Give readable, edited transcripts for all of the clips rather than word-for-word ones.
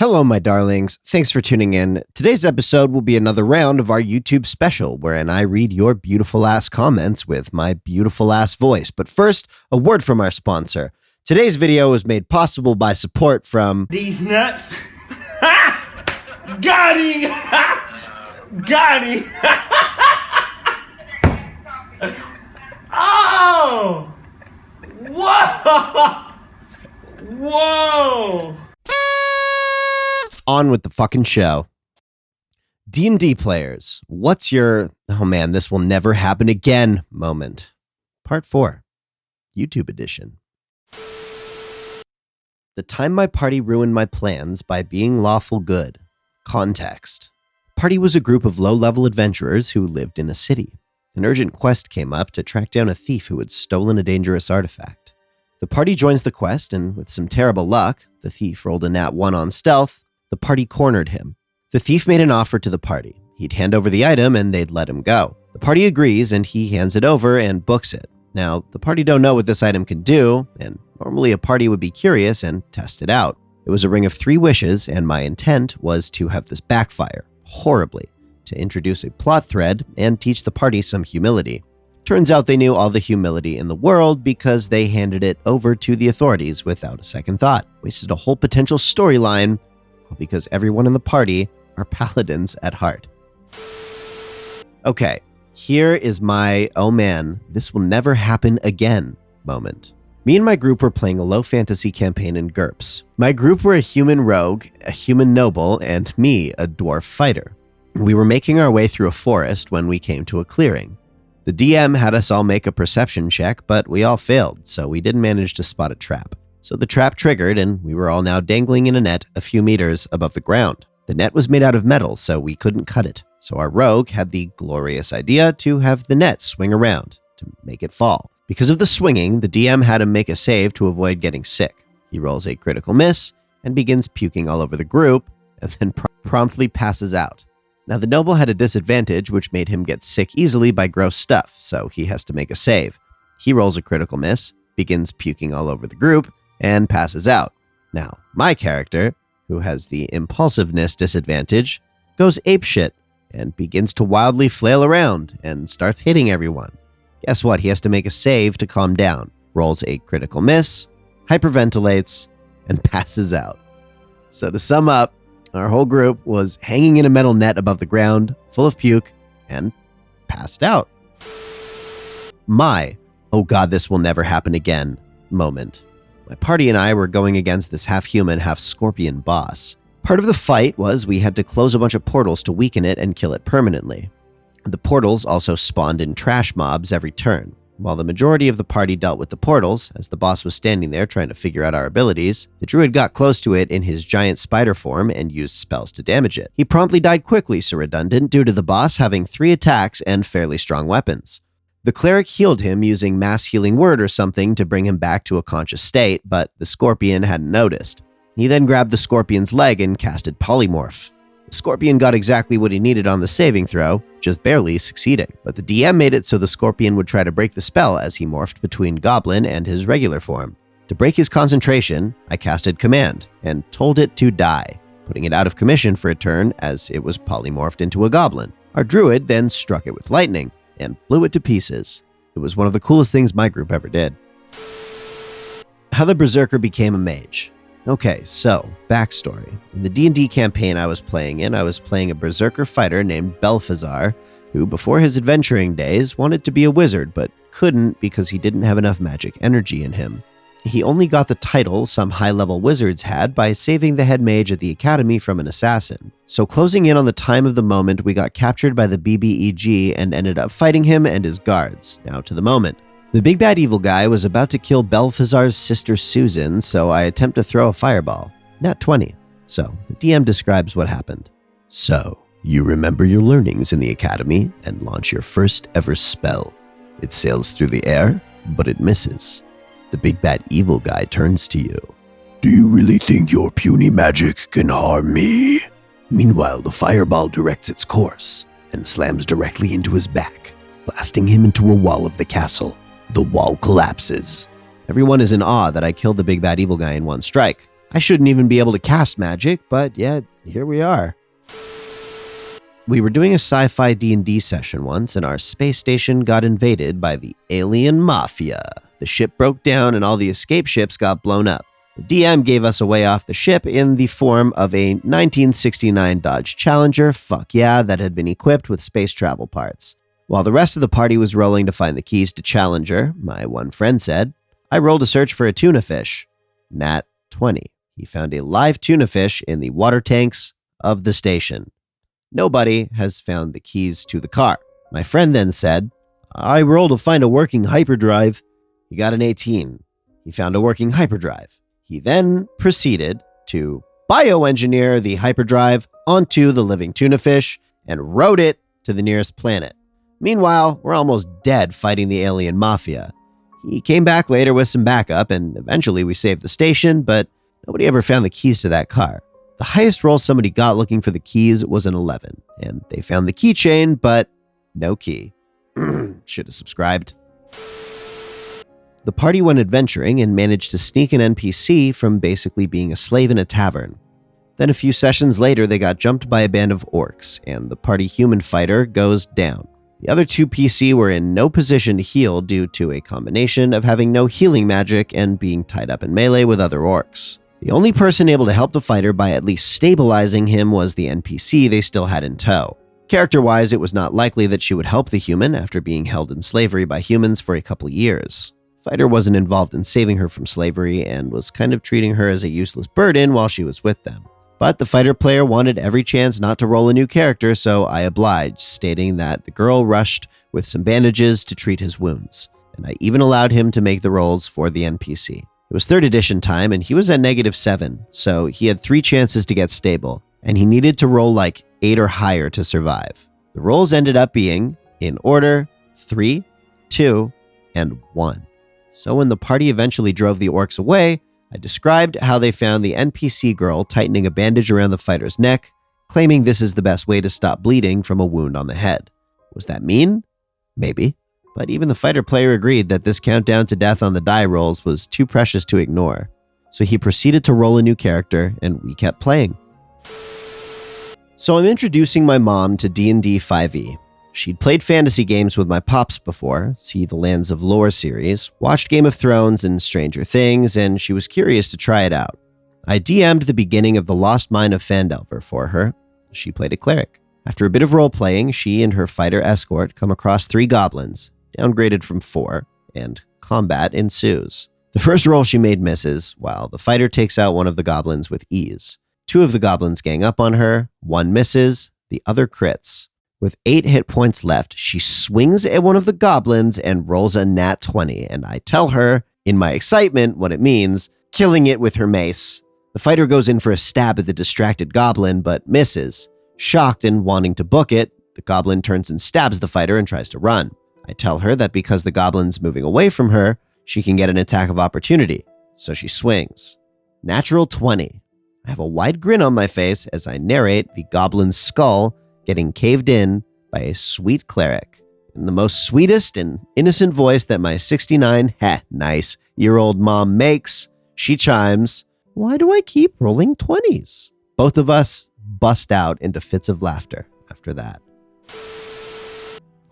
Hello, my darlings. Thanks for tuning in. Today's episode will be another round of our YouTube special, wherein I read your beautiful ass comments with my beautiful ass voice. But first, a word from our sponsor. Today's video was made possible by support from these nuts. Got him! Got him! Oh! Whoa! Whoa! On with the fucking show. D&D players, what's your, oh man, this will never happen again moment? Part 4, YouTube edition. The time my party ruined my plans by being lawful good. Context. Party was a group of low-level adventurers who lived in a city. An urgent quest came up to track down a thief who had stolen a dangerous artifact. The party joins the quest, and with some terrible luck, the thief rolled a nat 1 on stealth. The party cornered him. The thief made an offer to the party. He'd hand over the item and they'd let him go. The party agrees and he hands it over and books it. Now, the party don't know what this item can do, and normally a party would be curious and test it out. It was a ring of 3 wishes, and my intent was to have this backfire, horribly, to introduce a plot thread and teach the party some humility. Turns out they knew all the humility in the world because they handed it over to the authorities without a second thought. Wasted a whole potential storyline because everyone in the party are paladins at heart. Okay, here is my, oh man, this will never happen again moment. Me and my group were playing a low fantasy campaign in GURPS. My group were a human rogue, a human noble, and me, a dwarf fighter. We were making our way through a forest when we came to a clearing. The DM had us all make a perception check, but we all failed, so we didn't manage to spot a trap. So the trap triggered, and we were all now dangling in a net a few meters above the ground. The net was made out of metal, so we couldn't cut it. So our rogue had the glorious idea to have the net swing around to make it fall. Because of the swinging, the DM had him make a save to avoid getting sick. He rolls a critical miss and begins puking all over the group, and then promptly passes out. Now the noble had a disadvantage, which made him get sick easily by gross stuff, so he has to make a save. He rolls a critical miss, begins puking all over the group, and passes out. Now, my character, who has the impulsiveness disadvantage, goes apeshit and begins to wildly flail around and starts hitting everyone. Guess what? He has to make a save to calm down, rolls a critical miss, hyperventilates, and passes out. So to sum up, our whole group was hanging in a metal net above the ground, full of puke, and passed out. My, oh god, this will never happen again moment. My party and I were going against this half-human, half-scorpion boss. Part of the fight was we had to close a bunch of portals to weaken it and kill it permanently. The portals also spawned in trash mobs every turn. While the majority of the party dealt with the portals, as the boss was standing there trying to figure out our abilities, the druid got close to it in his giant spider form and used spells to damage it. He promptly died quickly, so redundant, due to the boss having 3 attacks and fairly strong weapons. The cleric healed him using mass healing word or something to bring him back to a conscious state, but the scorpion hadn't noticed. He then grabbed the scorpion's leg and casted polymorph. The scorpion got exactly what he needed on the saving throw, just barely succeeding. But the DM made it so the scorpion would try to break the spell as he morphed between goblin and his regular form. To break his concentration, I casted command and told it to die, putting it out of commission for a turn as it was polymorphed into a goblin. Our druid then struck it with lightning and blew it to pieces. It was one of the coolest things my group ever did. How the Berserker became a mage. Okay, so, backstory. In the D&D campaign I was playing a Berserker fighter named Belfazar, who before his adventuring days wanted to be a wizard, but couldn't because he didn't have enough magic energy in him. He only got the title some high-level wizards had by saving the head mage at the academy from an assassin. So closing in on the time of the moment, we got captured by the BBEG and ended up fighting him and his guards. Now to the moment. The big bad evil guy was about to kill Belfazar's sister Susan, so I attempt to throw a fireball. Nat 20. So the DM describes what happened. So, you remember your learnings in the academy and launch your first ever spell. It sails through the air, but it misses. The big bad evil guy turns to you. Do you really think your puny magic can harm me? Meanwhile, the fireball directs its course and slams directly into his back, blasting him into a wall of the castle. The wall collapses. Everyone is in awe that I killed the big bad evil guy in one strike. I shouldn't even be able to cast magic, but yet, here we are. We were doing a sci-fi D&D session once, and our space station got invaded by the alien mafia. The ship broke down, and all the escape ships got blown up. The DM gave us a way off the ship in the form of a 1969 Dodge Challenger, fuck yeah, that had been equipped with space travel parts. While the rest of the party was rolling to find the keys to Challenger, my one friend said, I rolled a search for a tuna fish. Nat 20. He found a live tuna fish in the water tanks of the station. Nobody has found the keys to the car. My friend then said, I rolled to find a working hyperdrive. He got an 18. He found a working hyperdrive. He then proceeded to bioengineer the hyperdrive onto the living tuna fish and rode it to the nearest planet. Meanwhile, we're almost dead fighting the alien mafia. He came back later with some backup, and eventually we saved the station, but nobody ever found the keys to that car. The highest roll somebody got looking for the keys was an 11, and they found the keychain, but no key. Should have subscribed. The party went adventuring and managed to sneak an NPC from basically being a slave in a tavern. Then a few sessions later, they got jumped by a band of orcs, and the party human fighter goes down. The other two PC were in no position to heal due to a combination of having no healing magic and being tied up in melee with other orcs. The only person able to help the fighter by at least stabilizing him was the NPC they still had in tow. Character-wise, it was not likely that she would help the human after being held in slavery by humans for a couple years. Fighter wasn't involved in saving her from slavery and was kind of treating her as a useless burden while she was with them. But the fighter player wanted every chance not to roll a new character, so I obliged, stating that the girl rushed with some bandages to treat his wounds, and I even allowed him to make the rolls for the NPC. It was 3rd edition time, and he was at -7, so he had 3 chances to get stable, and he needed to roll like 8 or higher to survive. The rolls ended up being, in order, 3, 2, and 1. So when the party eventually drove the orcs away, I described how they found the NPC girl tightening a bandage around the fighter's neck, claiming this is the best way to stop bleeding from a wound on the head. Was that mean? Maybe. But even the fighter player agreed that this countdown to death on the die rolls was too precious to ignore. So he proceeded to roll a new character, and we kept playing. So I'm introducing my mom to D&D 5e. She'd played fantasy games with my pops before, see the Lands of Lore series, watched Game of Thrones and Stranger Things, and she was curious to try it out. I DM'd the beginning of The Lost Mine of Phandelver for her. She played a cleric. After a bit of role-playing, she and her fighter escort come across 3 goblins, downgraded from 4, and combat ensues. The first roll she made misses, while the fighter takes out one of the goblins with ease. 2 of the goblins gang up on her, 1 misses, the other crits. With 8 hit points left, she swings at one of the goblins and rolls a nat 20, and I tell her, in my excitement, what it means, killing it with her mace. The fighter goes in for a stab at the distracted goblin, but misses. Shocked and wanting to book it, the goblin turns and stabs the fighter and tries to run. I tell her that because the goblin's moving away from her, she can get an attack of opportunity, so she swings. Natural 20. I have a wide grin on my face as I narrate the goblin's skull getting caved in by a sweet cleric. In the most sweetest and innocent voice that my 69-year-old mom makes, she chimes, "Why do I keep rolling 20s?" Both of us bust out into fits of laughter after that.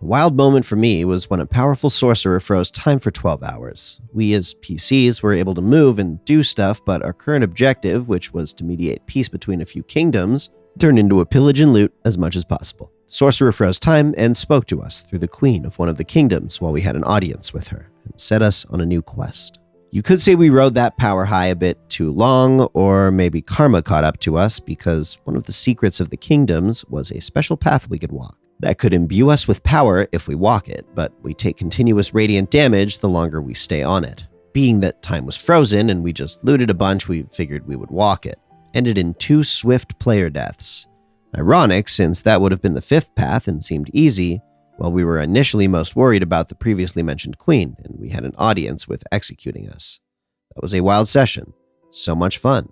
A wild moment for me was when a powerful sorcerer froze time for 12 hours. We as PCs were able to move and do stuff, but our current objective, which was to mediate peace between a few kingdoms, turned into a pillage and loot as much as possible. The sorcerer froze time and spoke to us through the queen of one of the kingdoms while we had an audience with her, and set us on a new quest. You could say we rode that power high a bit too long, or maybe karma caught up to us because one of the secrets of the kingdoms was a special path we could walk that could imbue us with power if we walk it, but we take continuous radiant damage the longer we stay on it. Being that time was frozen and we just looted a bunch, we figured we would walk it. Ended in 2 swift player deaths. Ironic, since that would have been the 5th path and seemed easy, while we were initially most worried about the previously mentioned queen, and we had an audience with executing us. That was a wild session. So much fun.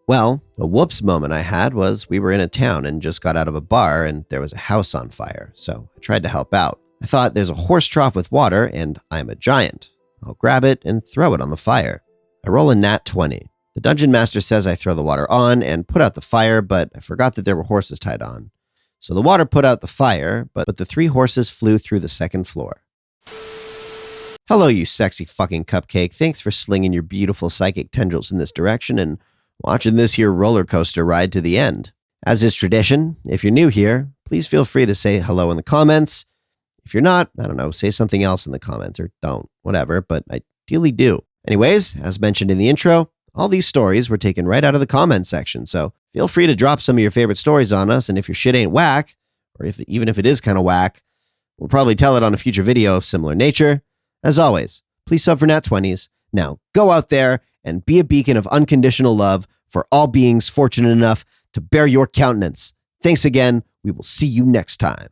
Well, a whoops moment I had was we were in a town and just got out of a bar and there was a house on fire, so I tried to help out. I thought there's a horse trough with water and I'm a giant. I'll grab it and throw it on the fire. I roll a nat 20. The dungeon master says I throw the water on and put out the fire, but I forgot that there were horses tied on. So the water put out the fire, but the 3 horses flew through the 2nd floor. Hello, you sexy fucking cupcake. Thanks for slinging your beautiful psychic tendrils in this direction and watching this here roller coaster ride to the end. As is tradition, if you're new here, please feel free to say hello in the comments. If you're not, I don't know, say something else in the comments or don't, whatever, but ideally do. Anyways, as mentioned in the intro, all these stories were taken right out of the comments section, so feel free to drop some of your favorite stories on us, and if your shit ain't whack, or even if it is kind of whack, we'll probably tell it on a future video of similar nature. As always, please sub for Nat20s. Now, go out there and be a beacon of unconditional love for all beings fortunate enough to bear your countenance. Thanks again. We will see you next time.